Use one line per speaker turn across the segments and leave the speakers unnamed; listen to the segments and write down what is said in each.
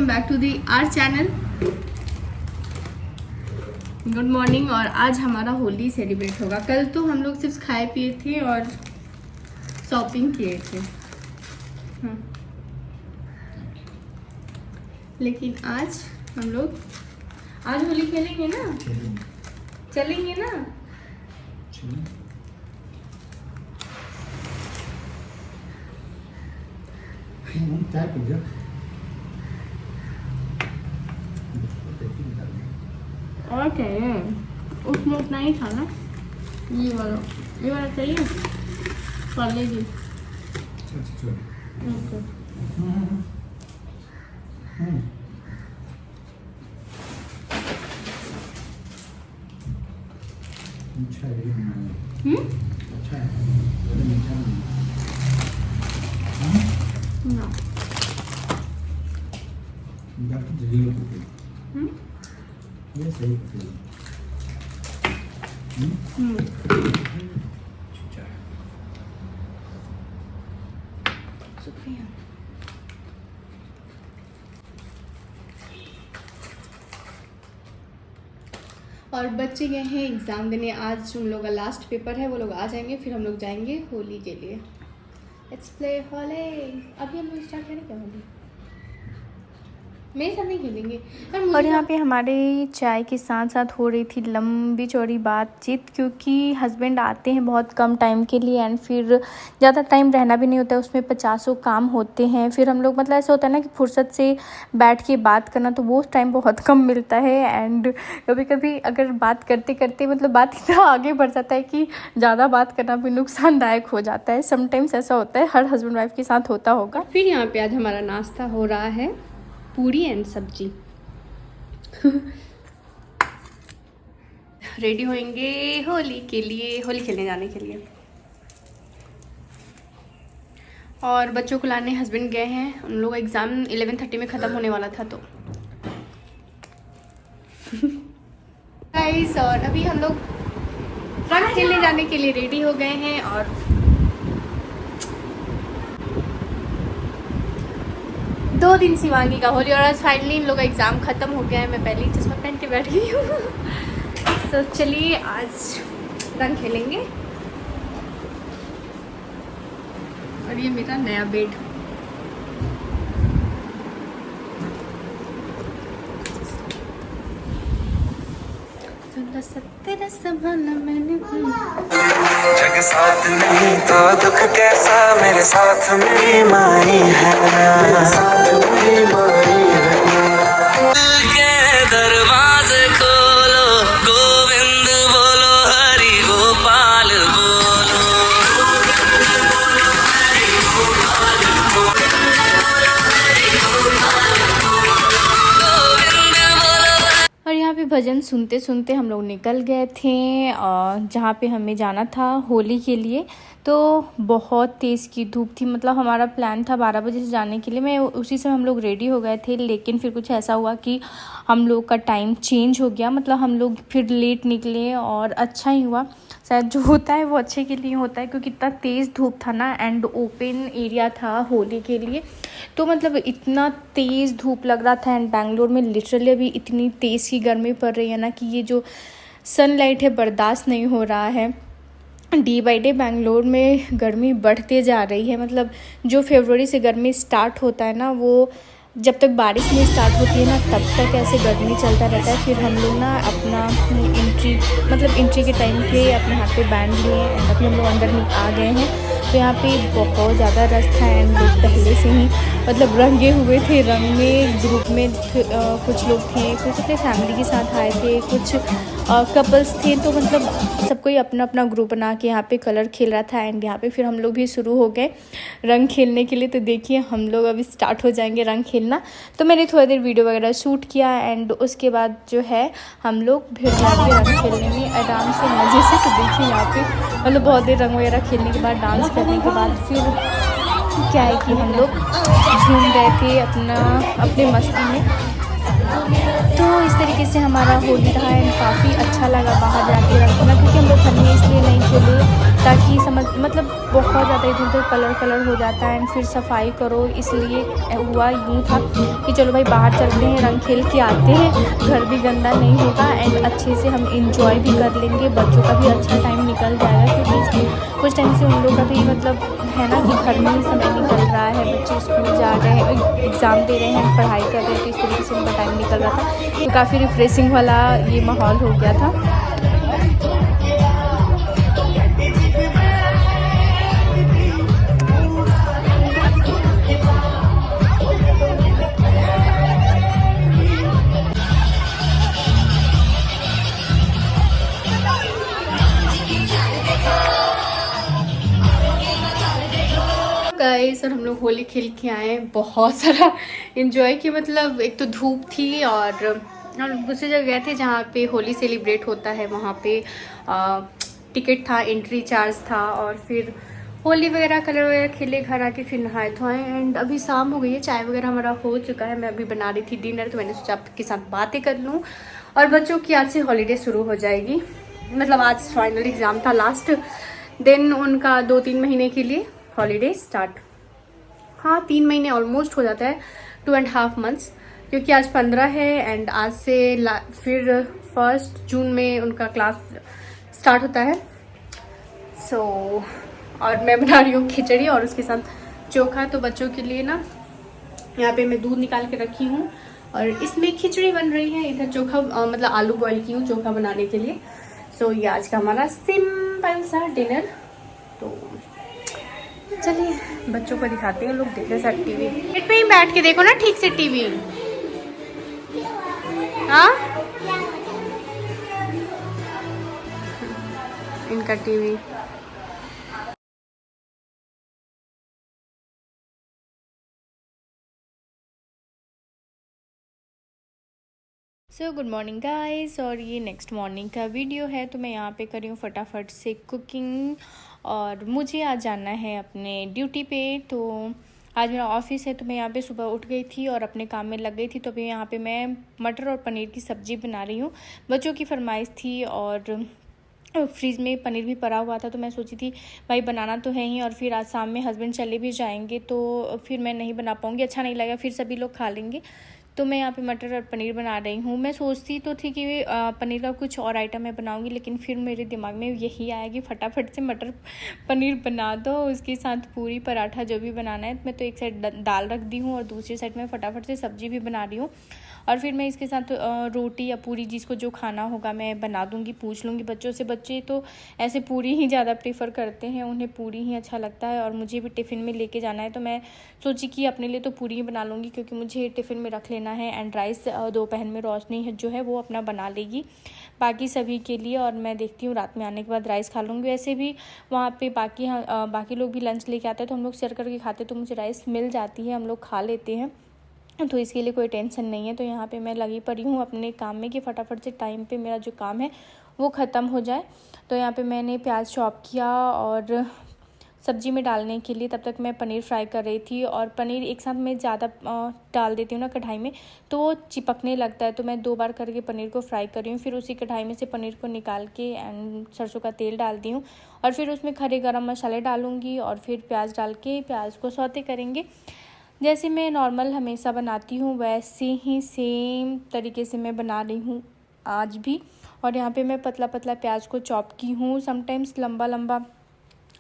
Welcome back to the our channel. Good morning. और आज हमारा होली सेलिब्रेट होगा। कल तो हम लोग सिर्फ खाए पिए थे और शॉपिंग किए थे, हाँ। लेकिन आज हम लोग होली खेलेंगे ना, चलेंगे ना। और चाहिए, उसमें उतना ही था ना। ये वाला चाहिए कॉलेज।
अच्छा है, अच्छा है, मीठा नहीं।
ना
ये सही
शुक्रिया। और बच्चे गए हैं एग्ज़ाम देने। आज उन लोग का लास्ट पेपर है, वो लोग आ जाएंगे, फिर हम लोग जाएंगे होली के लिए। Let's play Holi. अभी हम लोग स्टार्ट करें क्या होली? मेरे साथ नहीं खेलेंगे। और यहाँ पे हमारे चाय के साथ साथ हो रही थी लंबी चौड़ी बातचीत, क्योंकि हस्बैंड आते हैं बहुत कम टाइम के लिए एंड फिर ज़्यादा टाइम रहना भी नहीं होता है, उसमें 50 काम होते हैं। फिर हम लोग मतलब ऐसा होता है ना कि फुर्सत से बैठ के बात करना, तो वो टाइम बहुत कम मिलता है। एंड कभी कभी अगर बात करते करते मतलब बात इतना आगे बढ़ जाता है कि ज़्यादा बात करना भी नुकसानदायक हो जाता है। समटाइम्स ऐसा होता है, हर हस्बैंड वाइफ के साथ होता होगा। फिर यहाँ पे आज हमारा नाश्ता हो रहा है, पूरी एंड सब्जी। रेडी होएंगे होली के लिए, होली खेलने जाने के लिए। और बच्चों को लाने हस्बैंड गए हैं, उन लोग का एग्ज़ाम 11:30 में ख़त्म होने वाला था। तो गाइस, और अभी हम लोग रंग खेलने जाने के लिए रेडी हो गए हैं। और 2 दिन शिवांगी का होली, और आज फाइनली इन लोग का एग्ज़ाम ख़त्म हो गया है। मैं पहले ही चश्मा पहन के बैठ गई हूँ। तो चलिए आज रंग खेलेंगे। और ये मेरा नया बेड।
जग साथ नहीं तो दुख कैसा, मेरे साथ मेरी माई है, साथ मेरी माई है। के दरवाजे खोलो, गोविंद बोलो, हरि गोपाल बोलो।
और यहाँ पे भजन सुनते सुनते हम लोग निकल गए थे जहाँ पे हमें जाना था होली के लिए। तो बहुत तेज़ की धूप थी, मतलब हमारा प्लान था 12 बजे से जाने के लिए। मैं उसी समय हम लोग रेडी हो गए थे, लेकिन फिर कुछ ऐसा हुआ कि हम लोग का टाइम चेंज हो गया, मतलब हम लोग फिर लेट निकले। और अच्छा ही हुआ, शायद जो होता है वो अच्छे के लिए होता है, क्योंकि इतना तेज़ धूप था ना एंड ओपन एरिया था होली के लिए। तो मतलब इतना तेज़ धूप लग रहा था। एंड बैंगलोर में लिटरली अभी इतनी तेज़ की गर्मी पड़ रही है ना कि ये जो सनलाइट है बर्दाश्त नहीं हो रहा है। डे बाई डे बैंगलोर में गर्मी बढ़ते जा रही है। मतलब जो फरवरी से गर्मी स्टार्ट होता है ना, वो जब तक बारिश नहीं स्टार्ट होती है ना तब तक ऐसे गर्मी चलता रहता है। फिर हम लोग ना अपना एंट्री के टाइम पे अपने हाथ पे बैंड लिए एंड अभी हम लोग अंदर आ गए हैं। तो यहाँ पे बहुत ज़्यादा रश था एंड लोग पहले से ही मतलब रंगे हुए थे। रंग में ग्रुप में कुछ लोग थे, कुछ अपने फैमिली के साथ आए थे, कुछ कपल्स थे। तो मतलब सब कोई अपना अपना ग्रुप बना के यहाँ पे कलर खेल रहा था। एंड यहाँ पे फिर हम लोग भी शुरू हो गए रंग खेलने के लिए। तो देखिए हम लोग अभी स्टार्ट हो जाएंगे रंग खेलना। तो मैंने थोड़ी देर वीडियो वगैरह शूट किया एंड उसके बाद जो है हम लोग फिर जाके रंग खेलने में आराम से मज़े से। तो देखिए यहाँ पे मतलब बहुत देर रंग वगैरह खेलने के बाद, डांस करने के बाद फिर क्या है कि हम लोग झूम रहे थे अपने मस्ती में। तो इस तरीके से हमारा होली रहा एंड काफ़ी अच्छा लगा बाहर जाके रंग खेलना, क्योंकि हम लोग घर में इसलिए नहीं खेले ताकि मतलब बहुत ज़्यादा इधर उधर कलर हो जाता है एंड फिर सफाई करो, इसलिए हुआ यूँ था कि चलो भाई बाहर चलते हैं, रंग खेल के आते हैं, घर भी गंदा नहीं होगा एंड अच्छे से हम इंजॉय भी कर लेंगे, बच्चों का भी अच्छा टाइम निकल जाएगा, क्योंकि कुछ टाइम से उन लोग का भी मतलब है ना कि घर में ही समय निकल रहा है, बच्चे स्कूल जा रहे हैं, एग्ज़ाम दे रहे हैं, पढ़ाई कर रहे हैं, तो इस तरीके से उनका टाइम निकल रहा था। तो काफ़ी रिफ्रेशिंग वाला ये माहौल हो गया था। गाइस और हम लोग होली खेल के आए, बहुत सारा इन्जॉय किया, मतलब एक तो धूप थी और हम दूसरी जगह गए थे जहाँ पे होली सेलिब्रेट होता है, वहाँ पे टिकट था, एंट्री चार्ज था और फिर होली वगैरह कलर वगैरह खेले, घर आके फिर नहाए धोए एंड अभी शाम हो गई है, चाय वगैरह हमारा हो चुका है। मैं अभी बना रही थी डिनर, तो मैंने सोचा आपके साथ बातें कर लूँ। और बच्चों की आज से हॉलीडे शुरू हो जाएगी, मतलब आज फाइनल एग्ज़ाम था लास्ट दिन उनका, 2-3 महीने के लिए हॉलीडे स्टार्ट, हाँ 3 महीने ऑलमोस्ट हो जाता है, 2.5 मंथ्स, क्योंकि आज 15 है एंड आज से फिर 1 जून में उनका क्लास स्टार्ट होता है। सो और मैं बना रही हूँ खिचड़ी और उसके साथ चोखा, तो बच्चों के लिए ना यहाँ पे मैं दूध निकाल के रखी हूँ और इसमें खिचड़ी बन रही है, इधर चोखा मतलब आलू बॉईल की हूँ चोखा बनाने के लिए। सो ये आज का हमारा सिंपल सा डिनर। तो चलिए बच्चों को दिखाते हैं, लोग देख रहे सर टीवी, पेट पे ही बैठ के देखो ना ठीक से टीवी। हाँ इनका TV. So good morning guys, और ये नेक्स्ट मॉर्निंग का वीडियो है। तो मैं यहाँ पे कर रही हूँ फटाफट से कुकिंग और मुझे आज जाना है अपने ड्यूटी पे। तो आज मेरा ऑफिस है, तो मैं यहाँ पे सुबह उठ गई थी और अपने काम में लग गई थी। तो अभी यहाँ पे मैं मटर और पनीर की सब्ज़ी बना रही हूँ, बच्चों की फरमाइश थी और फ्रीज में पनीर भी पड़ा हुआ था, तो मैं सोची थी भाई बनाना तो है ही, और फिर आज शाम में हस्बैंड चले भी जाएंगे तो फिर मैं नहीं बना पाऊँगी, अच्छा नहीं लगेगा, फिर सभी लोग खा लेंगे। तो मैं यहाँ पे मटर और पनीर बना रही हूँ। मैं सोचती तो थी कि पनीर का कुछ और आइटम मैं बनाऊँगी, लेकिन फिर मेरे दिमाग में यही आया कि फटाफट से मटर पनीर बना दो, उसके साथ पूरी पराठा जो भी बनाना है। मैं तो एक साइड दाल रख दी हूँ और दूसरी साइड में फटाफट से सब्जी भी बना रही हूँ, और फिर मैं इसके साथ रोटी या पूरी जिसको जो खाना होगा मैं बना दूँगी, पूछ लूँगी बच्चों से। बच्चे तो ऐसे पूरी ही ज़्यादा प्रेफर करते हैं, उन्हें पूरी ही अच्छा लगता है और मुझे भी टिफ़िन में लेके जाना है, तो मैं सोची कि अपने लिए तो पूरी ही बना लूँगी, क्योंकि मुझे टिफ़िन में रख लेना है। एंड राइस दोपहर में रोशनी है जो है वो अपना बना लेगी बाकी सभी के लिए, और मैं देखती हूँ रात में आने के बाद राइस खा लूँगी। वैसे भी वहाँ पे बाकी लोग भी लंच लेके आते हैं, तो हम लोग शेयर करके खाते, तो मुझे राइस मिल जाती है, हम लोग खा लेते हैं, तो इसके लिए कोई टेंशन नहीं है। तो यहाँ पे मैं लगी पड़ी हूँ अपने काम में कि फटाफट से टाइम पे मेरा जो काम है वो ख़त्म हो जाए। तो यहाँ पे मैंने प्याज चॉप किया और सब्जी में डालने के लिए, तब तक मैं पनीर फ्राई कर रही थी। और पनीर एक साथ मैं ज़्यादा डाल देती हूँ ना कढ़ाई में, तो वो चिपकने लगता है, तो मैं 2 बार करके पनीर को फ्राई कर रही हूँ। फिर उसी कढ़ाई में से पनीर को निकाल के एंड सरसों का तेल डाल दी हूँ, और फिर उसमें खड़े गरम मसाले डालूँगी और फिर प्याज डाल के प्याज को सौते करेंगे। जैसे मैं नॉर्मल हमेशा बनाती हूँ वैसे ही सेम तरीके से मैं बना रही हूँ आज भी। और यहाँ पे मैं पतला पतला प्याज को चॉप की हूँ, समटाइम्स लंबा लंबा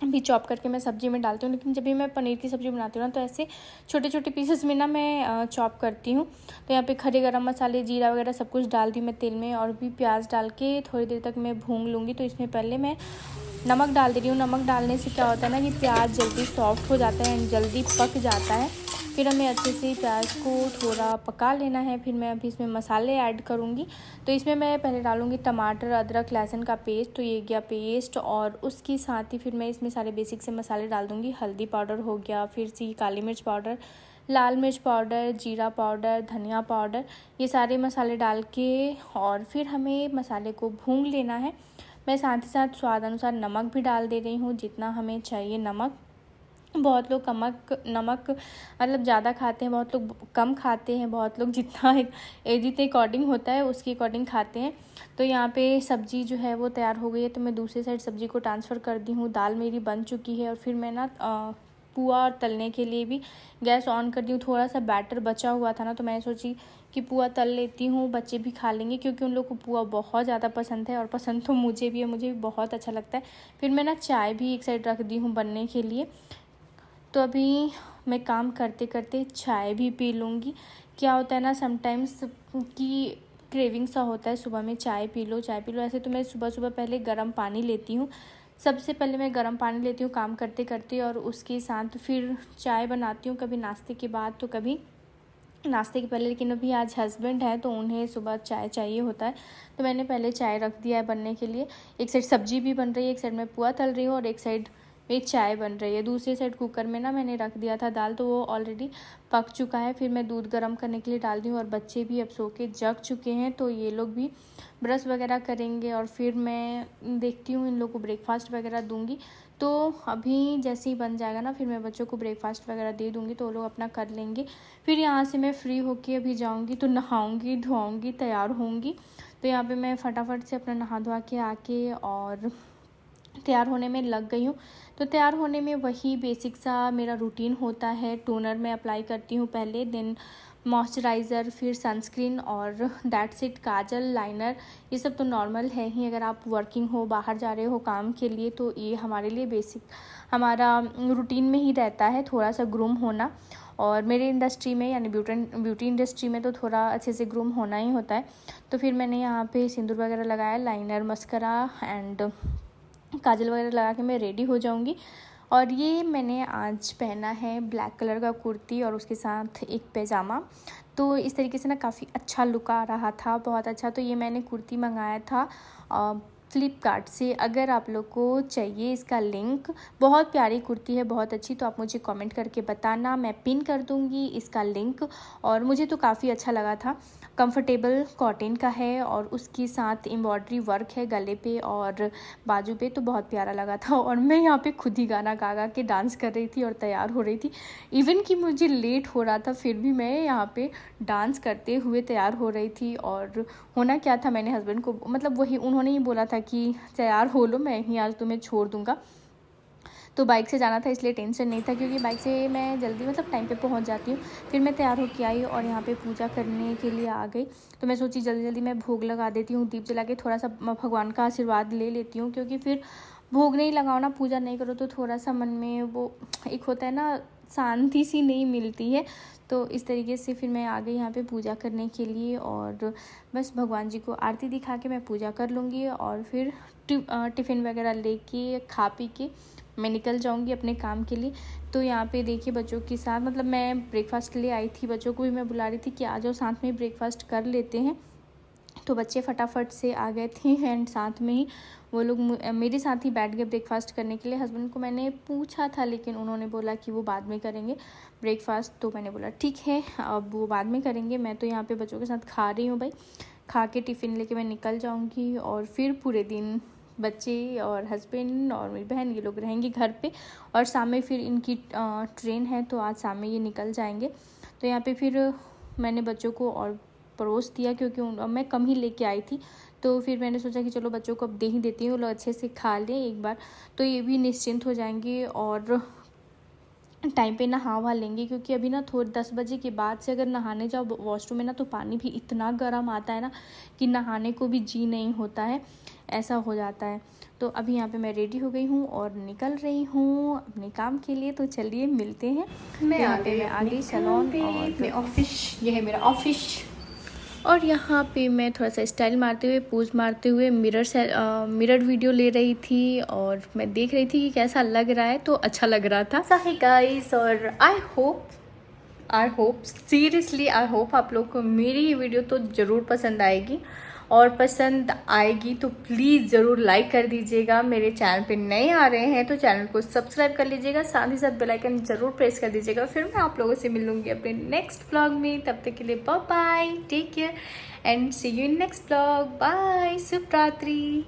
भी चॉप करके मैं सब्ज़ी में डालती हूँ, लेकिन जब भी मैं पनीर की सब्ज़ी बनाती हूँ ना तो ऐसे छोटे छोटे पीसेस में ना मैं चॉप करती हूँ। तो यहाँ पे खड़े गरम मसाले जीरा वगैरह सब कुछ डाल दी मैं तेल में, और भी प्याज डाल के थोड़ी देर तक मैं भून लूँगी। तो इसमें पहले मैं नमक डाल दे रही हूँ। नमक डालने से क्या होता है ना कि प्याज जल्दी सॉफ्ट हो जाता है एंड जल्दी पक जाता है। फिर हमें अच्छे से प्याज को थोड़ा पका लेना है। फिर मैं अभी इसमें मसाले ऐड करूँगी। तो इसमें मैं पहले डालूँगी टमाटर, अदरक, लहसुन का पेस्ट, तो ये गया पेस्ट, और उसके साथ ही फिर मैं इसमें सारे बेसिक से मसाले डाल दूँगी। हल्दी पाउडर हो गया, फिर से काली मिर्च पाउडर, लाल मिर्च पाउडर, जीरा पाउडर, धनिया पाउडर, ये सारे मसाले डाल के और फिर हमें मसाले को भून लेना है। मैं साथ ही साथ स्वाद अनुसार नमक भी डाल दे रही हूँ, जितना हमें चाहिए नमक। बहुत लोग नमक मतलब ज़्यादा खाते हैं, बहुत लोग कम खाते हैं, बहुत लोग जितना जितने अकॉर्डिंग होता है उसके अकॉर्डिंग खाते हैं। तो यहाँ पे सब्ज़ी जो है वो तैयार हो गई है, तो मैं दूसरी साइड सब्ज़ी को ट्रांसफ़र कर दी हूँ। दाल मेरी बन चुकी है और फिर मैं ना पुआ और तलने के लिए भी गैस ऑन कर दी हूँ। थोड़ा सा बैटर बचा हुआ था ना, तो मैं सोची कि पुआ तल लेती हूँ, बच्चे भी खा लेंगे क्योंकि उन लोग को पुआ बहुत ज़्यादा पसंद है और पसंद तो मुझे भी है, मुझे भी बहुत अच्छा लगता है। फिर मैं ना चाय भी एक साइड रख दी हूँ बनने के लिए। तो अभी मैं काम करते करते चाय भी पी लूँगी। क्या होता है ना समटाइम्स कि क्रेविंग सा होता है सुबह में चाय पी लो चाय पी लो। ऐसे तो मैं सुबह सुबह पहले गर्म पानी लेती हूँ, सबसे पहले मैं गर्म पानी लेती हूँ काम करते करते, और उसके साथ फिर चाय बनाती हूँ, कभी नाश्ते के बाद तो कभी नाश्ते के पहले। लेकिन अभी आज हस्बैंड है तो उन्हें सुबह चाय चाहिए होता है, तो मैंने पहले चाय रख दिया है बनने के लिए। एक साइड सब्जी भी बन रही है, एक साइड मैं पुआ तल रही हूँ और एक साइड में चाय बन रही है। दूसरी साइड कुकर में ना मैंने रख दिया था दाल, तो वो ऑलरेडी पक चुका है। फिर मैं दूध गर्म करने के लिए डाल दी हूँ और बच्चे भी अब सो के जग चुके हैं, तो ये लोग भी ब्रश वगैरह करेंगे और फिर मैं देखती हूँ इन लोग को ब्रेकफास्ट वगैरह दूँगी। तो अभी जैसे ही बन जाएगा ना फिर मैं बच्चों को ब्रेकफास्ट वगैरह दे दूँगी, तो वो लोग अपना कर लेंगे। फिर यहाँ से मैं फ्री होके अभी जाऊँगी तो नहाऊँगी धोऊँगी तैयार होंगी। तो यहाँ पे मैं फटाफट से अपना नहा धोआ के आके और तैयार होने में लग गई हूँ। तो तैयार होने में वही बेसिक सा मेरा रूटीन होता है। टोनर मैं अप्लाई करती हूँ पहले, देन मॉइस्चराइज़र, फिर सनस्क्रीन और दैट्स इट। काजल, लाइनर, ये सब तो नॉर्मल है ही। अगर आप वर्किंग हो, बाहर जा रहे हो काम के लिए, तो ये हमारे लिए बेसिक हमारा रूटीन में ही रहता है थोड़ा सा ग्रूम होना। और मेरे इंडस्ट्री में यानी ब्यूटी इंडस्ट्री में तो थोड़ा अच्छे से ग्रूम होना ही होता है। तो फिर मैंने यहाँ पे सिंदूर वगैरह लगाया, लाइनर, मस्करा एंड काजल वगैरह लगा के मैं रेडी हो जाऊँगी। और ये मैंने आज पहना है ब्लैक कलर का कुर्ती और उसके साथ एक पैजामा। तो इस तरीके से ना काफ़ी अच्छा लुक आ रहा था, बहुत अच्छा। तो ये मैंने कुर्ती मंगाया था फ्लिपकार्ट से। अगर आप लोग को चाहिए इसका लिंक, बहुत प्यारी कुर्ती है, बहुत अच्छी, तो आप मुझे कमेंट करके बताना, मैं पिन कर दूँगी इसका लिंक। और मुझे तो काफ़ी अच्छा लगा था, कंफर्टेबल कॉटन का है और उसके साथ एम्ब्रॉयडरी वर्क है गले पे और बाजू पे, तो बहुत प्यारा लगा था। और मैं यहाँ पे खुद ही गाना गा गा के डांस कर रही थी और तैयार हो रही थी। इवन कि मुझे लेट हो रहा था फिर भी मैं यहाँ पे डांस करते हुए तैयार हो रही थी। और होना क्या था, मैंने हस्बैंड को मतलब वही उन्होंने ही बोला था कि तैयार हो लो, मैं ही आज तुम्हें छोड़ दूँगा। तो बाइक से जाना था इसलिए टेंशन नहीं था, क्योंकि बाइक से मैं जल्दी मतलब टाइम पे पहुंच जाती हूँ। फिर मैं तैयार होकर आई और यहाँ पे पूजा करने के लिए आ गई। तो मैं सोची जल्दी जल्दी मैं भोग लगा देती हूँ, दीप जला के थोड़ा सा भगवान का आशीर्वाद ले लेती हूँ, क्योंकि फिर भोग नहीं लगाओ ना, पूजा नहीं करो तो थोड़ा सा मन में वो एक होता है ना, शांति सी नहीं मिलती है। तो इस तरीके से फिर मैं आ गई यहाँ पे पूजा करने के लिए और बस भगवान जी को आरती दिखा के मैं पूजा कर लूँगी और फिर टिफ़िन वगैरह लेके खा पी के मैं निकल जाऊंगी अपने काम के लिए। तो यहाँ पे देखिए बच्चों के साथ मतलब मैं ब्रेकफास्ट ले आई थी, बच्चों को भी मैं बुला रही थी कि आ जाओ साथ में ब्रेकफास्ट कर लेते हैं। तो बच्चे फटाफट से आ गए थे एंड साथ में ही वो लोग मेरे साथ ही बैठ गए ब्रेकफास्ट करने के लिए। हस्बैंड को मैंने पूछा था लेकिन उन्होंने बोला कि वो बाद में करेंगे ब्रेकफास्ट, तो मैंने बोला ठीक है अब वो बाद में करेंगे। मैं तो यहाँ पे बच्चों के साथ खा रही हूँ भाई, खा के टिफ़िन लेके मैं निकल जाऊँगी और फिर पूरे दिन बच्चे और हस्बैंड और मेरी बहन ये लोग रहेंगे घर पे। और शाम में फिर इनकी ट्रेन है तो आज शाम में ये निकल जाएंगे। तो यहाँ पे फिर मैंने बच्चों को और परोस दिया, क्योंकि मैं कम ही लेके आई थी। तो फिर मैंने सोचा कि चलो बच्चों को अब दे ही देती हूँ, लोग अच्छे से खा लें एक बार, तो ये भी निश्चिंत हो जाएंगे और टाइम पे नहा वहा लेंगे। क्योंकि अभी ना 10 बजे के बाद से अगर नहाने जाओ वॉशरूम में ना, तो पानी भी इतना गर्म आता है ना कि नहाने को भी जी नहीं होता है, ऐसा हो जाता है। तो अभी यहाँ पे मैं रेडी हो गई हूँ और निकल रही हूँ अपने काम के लिए। तो चलिए मिलते हैं। मैं आ गई सैलून और मैं ऑफिस, ये है मेरा ऑफिस। और यहाँ पे मैं थोड़ा सा स्टाइल मारते हुए पोज मारते हुए मिरर वीडियो ले रही थी और मैं देख रही थी कि कैसा लग रहा है, तो अच्छा लग रहा था। सही गाइस, और I hope seriously I hope आप लोग को मेरी ये वीडियो तो ज़रूर पसंद आएगी, और पसंद आएगी तो प्लीज़ ज़रूर लाइक कर दीजिएगा। मेरे चैनल पे नए आ रहे हैं तो चैनल को सब्सक्राइब कर लीजिएगा, साथ ही साथ बेल आइकन ज़रूर प्रेस कर दीजिएगा। फिर मैं आप लोगों से मिलूंगी अपने नेक्स्ट व्लॉग में, तब तक के लिए bye bye, take care and see you in next vlog. Bye, शुभ रात्रि।